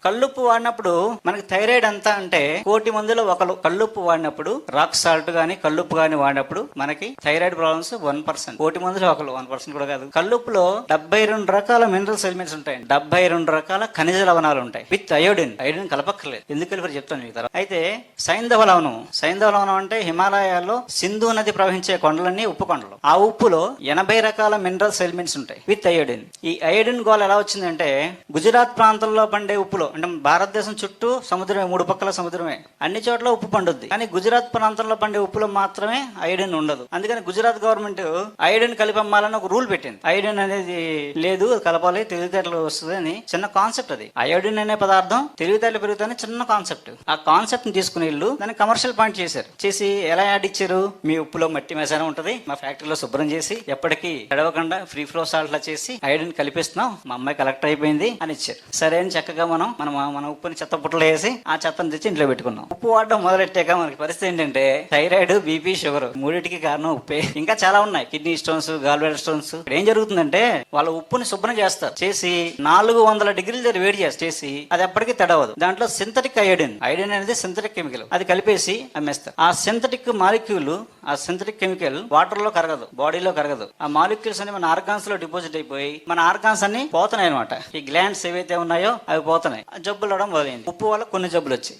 కల్లుప్పు వాడినప్పుడు మనకి థైరాయిడ్ ఎంత అంటే 1,00,00,000 మందిలో ఒకరు కల్లుప్పు వాడినప్పుడు రాక్ సాల్ట్ గానీ కల్లుప్పు గానీ వాడినప్పుడు మనకి థైరాయిడ్ ప్రాబ్లమ్స్ 1%. 1,00,00,000 మందిలో ఒకరు 1% కూడా కాదు. కల్లుప్పులో 72 రకాల మినరల్స్ ఎలిమెంట్స్ ఉంటాయి, 72 రకాల ఖనిజ లవణాలు ఉంటాయి విత్ అయోడిన్. అయోడిన్ కలపక్కర్లేదు, ఎందుకు కలిపి చెప్తాను మీకు తర్వాత. అయితే సైంధవ లవణం అంటే హిమాలయాల్లో సింధు నది ప్రవహించే కొండలన్నీ ఉప్పు కొండలు. ఆ ఉప్పులో 80 రకాల మినరల్స్ ఎలిమెంట్స్ ఉంటాయి విత్ అయోడిన్. ఈ అయోడిన్ గోల్ ఎలా వచ్చిందంటే గుజరాత్ ప్రాంతంలో పండే ఉప్పులో, అంటే భారతదేశం చుట్టూ సముద్రమే, 3 పక్కల సముద్రమే, అన్ని చోట్ల ఉప్పు పండుద్ది. కానీ గుజరాత్ ప్రాంతంలో పండే ఉప్పులో మాత్రమే అయోడిన్ ఉండదు. అందుకని గుజరాత్ గవర్నమెంట్ అయోడిన్ కలిపమ్మాలని ఒక రూల్ పెట్టింది. అయోడిన్ అనేది లేదు, కలపాలి, తెలివితేటలు వస్తుంది అని చిన్న కాన్సెప్ట్. అది అయోడిన్ అనే పదార్థం తెలివితేటలు పెరుగుతాయని చిన్న కాన్సెప్ట్. ఆ కాన్సెప్ట్ ని తీసుకుని వీళ్ళు దాన్ని కమర్షియల్ పాయింట్ చేశారు. చేసి ఎలా యాడ్ ఇచ్చారు, మీ ఉప్పులో మట్టి మసాలా ఉంటది, మా ఫ్యాక్టరీలో శుభ్రం చేసి ఎప్పటికీ తడవకుండా ఫ్రీ ఫ్లో సాల్ట్ లా చేసి అయోడిన్ కలిపిస్తున్నాం, మా అమ్మాయి కలెక్టర్ అయిపోయింది అని ఇచ్చారు. సరే అని చక్కగా మన ఉప్పుని చెత్త పుట్టలో వేసి ఆ చెత్తను తెచ్చి ఇంట్లో పెట్టుకున్నాం. ఉప్పు వాడడం మొదలెట్టాక మనకి పరిస్థితి ఏంటంటే థైరాయిడ్, బీపీ, షుగర్ మూడింటికి కారణం ఉప్పే. ఇంకా చాలా ఉన్నాయి, kidney stones, gall bladder stones. ఏం జరుగుతుందంటే వాళ్ళ ఉప్పుని శుభ్రం చేస్తారు, చేసి 400 డిగ్రీల దగ్గర వేడి చేసి అది ఎప్పటికీ తడవదు. దాంట్లో సింథటిక్ అయోడిన్ అనేది సింథటిక్ కెమికల్, అది కలిపేసి అమ్మేస్తారు. ఆ సింథటిక్ మాలిక్యూల్, ఆ సింథటిక్ కెమికల్ వాటర్ లో కరగదు, బాడీలో కరగదు. ఆ మాలిక్యూల్స్ అన్ని మన ఆర్గాన్స్ లో డిపాజిట్ అయిపోయి మన ఆర్గాన్స్ అన్ని పోతున్నాయి అనమాట. ఈ గ్లాండ్స్ ఏవైతే ఉన్నాయో అవి పోతున్నాయి, జబ్బులు అవడం మొదలైంది. ఉప్పు వల్ల కొన్ని జబ్బులు వచ్చాయి.